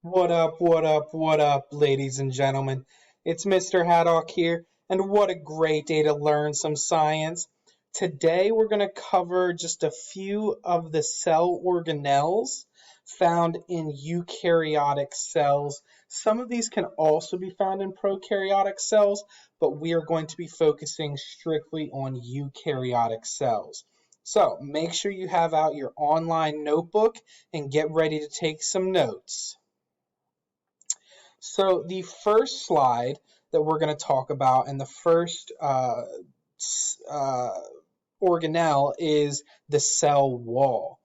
What up, what up, what up, ladies and gentlemen? It's Mr. Haddock here, and what a great day to learn some science. Today we're going to cover just a few of the cell organelles found in eukaryotic cells. Some of these can also be found in prokaryotic cells, but we are going to be focusing strictly on eukaryotic cells. So make sure you have out your online notebook and get ready to take some notes. So the first slide that we're going to talk about and the first uh, organelle is the cell wall.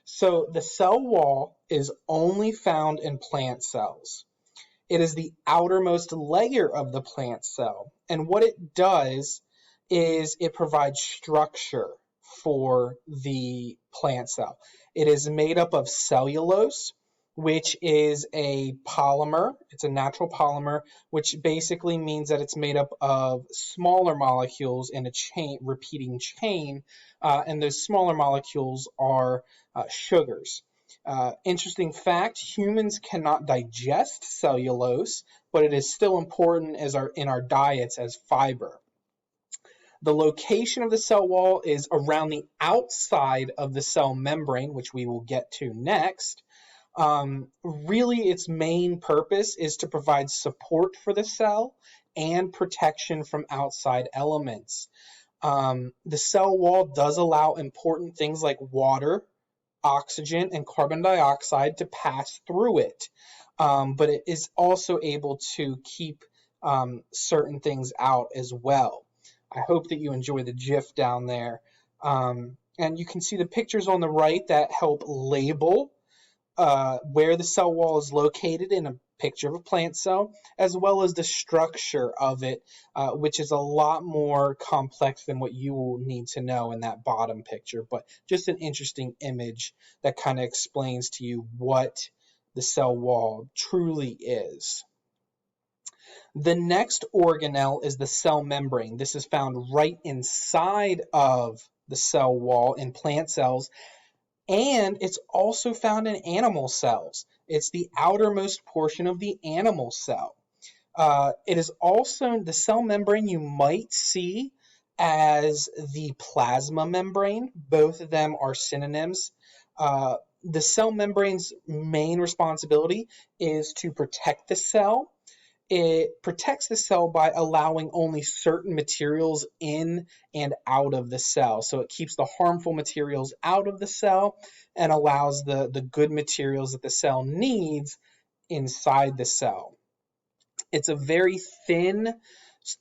So the cell wall is only found in plant cells. It is the outermost layer of the plant cell. And what it does is it provides structure for the plant cell. It is made up of cellulose, which is a polymer. It's a natural polymer, which basically means that it's made up of smaller molecules in a chain, repeating chain, and those smaller molecules are sugars. Interesting fact, humans cannot digest cellulose, but it is still important in our diets as fiber. The location of the cell wall is around the outside of the cell membrane, which we will get to next. Really, its main purpose is to provide support for the cell and protection from outside elements. The cell wall does allow important things like water, oxygen, and carbon dioxide to pass through it, but it is also able to keep certain things out as well. I hope that you enjoy the GIF down there. And you can see the pictures on the right that help label where the cell wall is located in a picture of a plant cell, as well as the structure of it, which is a lot more complex than what you will need to know in that bottom picture. But just an interesting image that kind of explains to you what the cell wall truly is. The next organelle is the cell membrane. This is found right inside of the cell wall in plant cells, and it's also found in animal cells. It's the outermost portion of the animal cell. It is also the cell membrane you might see as the plasma membrane. Both of them are synonyms. The cell membrane's main responsibility is to protect the cell. It protects the cell by allowing only certain materials in and out of the cell. So it keeps the harmful materials out of the cell and allows the good materials that the cell needs inside the cell. It's a very thin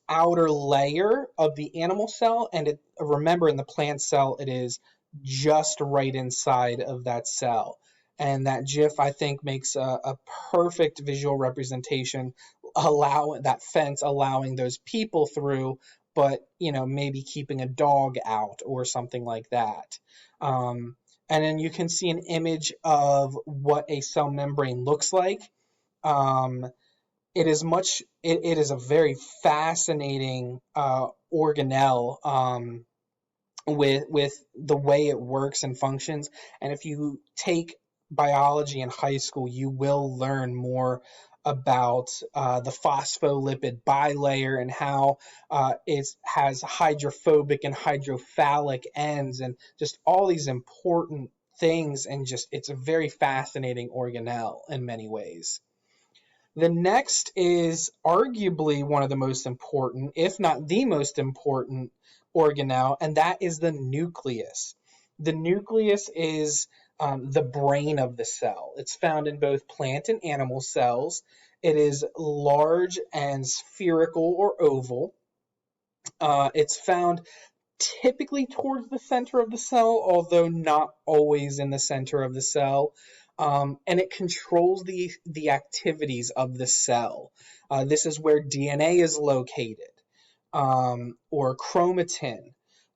outer layer of the animal cell, and remember, in the plant cell, it is just right inside of that cell. And that GIF, I think, makes a perfect visual representation, allow that fence allowing those people through, but maybe keeping a dog out or something like that. And then you can see an image of what a cell membrane looks like. It is a very fascinating organelle, with the way it works and functions. And if you take biology in high school, you will learn more about the phospholipid bilayer and how it has hydrophobic and hydrophilic ends, and just all these important things. And just it's a very fascinating organelle in many ways. The next is arguably one of the most important, if not the most important, organelle, and that is the nucleus. The nucleus is the brain of the cell. It's found in both plant and animal cells. It is large and spherical or oval. It's found typically towards the center of the cell, although not always in the center of the cell. And it controls the activities of the cell. This is where DNA is located, or chromatin.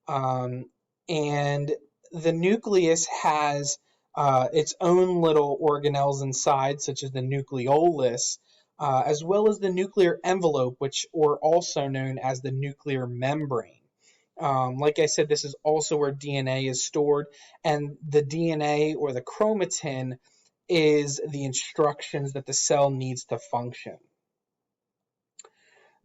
And the nucleus has its own little organelles inside, such as the nucleolus, as well as the nuclear envelope, which are also known as the nuclear membrane. Like I said, this is also where DNA is stored, and the DNA or the chromatin is the instructions that the cell needs to function.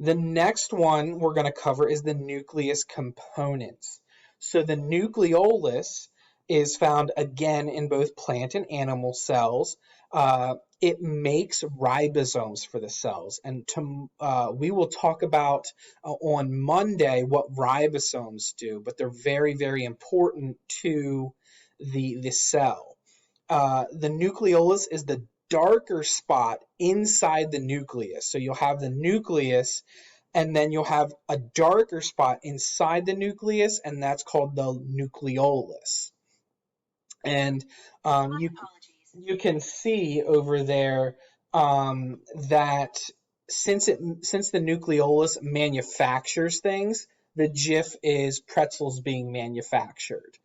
The next one we're going to cover is the nucleus components. So the nucleolus is found again in both plant and animal cells. It makes ribosomes for the cells, and we will talk about on Monday what ribosomes do, but they're very, very important to the cell. The nucleolus is the darker spot inside the nucleus. So you'll have the nucleus, and then you'll have a darker spot inside the nucleus, and that's called the nucleolus. And you can see over there that since the nucleolus manufactures things, the GIF is pretzels being manufactured.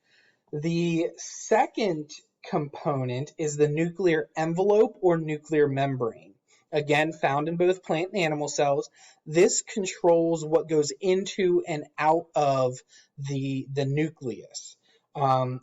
The second component is the nuclear envelope or nuclear membrane. Again, found in both plant and animal cells. This controls what goes into and out of the nucleus.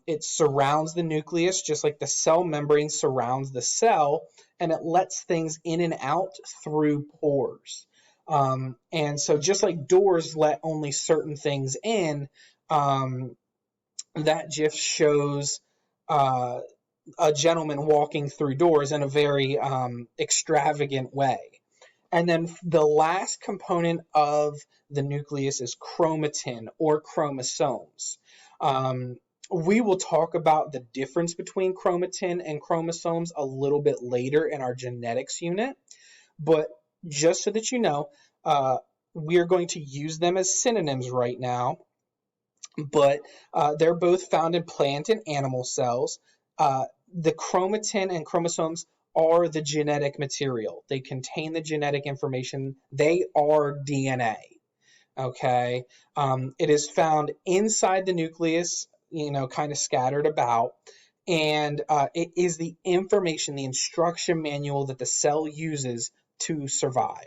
It surrounds the nucleus just like the cell membrane surrounds the cell, and it lets things in and out through pores. And so just like doors let only certain things in, that GIF shows a gentleman walking through doors in a very extravagant way. And then the last component of the nucleus is chromatin or chromosomes. We will talk about the difference between chromatin and chromosomes a little bit later in our genetics unit, but just so that you know, we are going to use them as synonyms right now. But they're both found in plant and animal cells. The chromatin and chromosomes are the genetic material. They contain the genetic information. They are DNA. Okay. It is found inside the nucleus, kind of scattered about. And it is the information, the instruction manual that the cell uses to survive.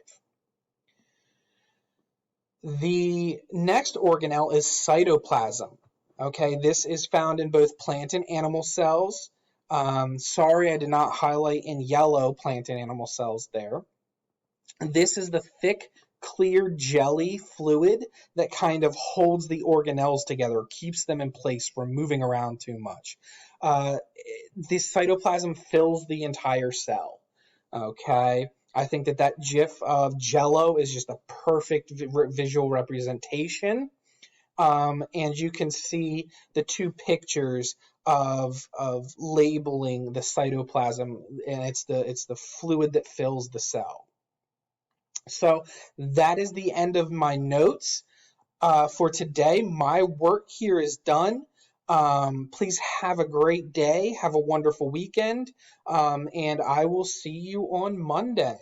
The next organelle is cytoplasm. Okay, this is found in both plant and animal cells. Sorry, I did not highlight in yellow plant and animal cells there. This is the thick, clear jelly fluid that kind of holds the organelles together, keeps them in place from moving around too much. This cytoplasm fills the entire cell. Okay. I think that GIF of Jello is just a perfect visual representation. And you can see the two pictures of labeling the cytoplasm, and it's the fluid that fills the cell. So that is the end of my notes for today. My work here is done. Please have a great day. Have a wonderful weekend. And I will see you on Monday.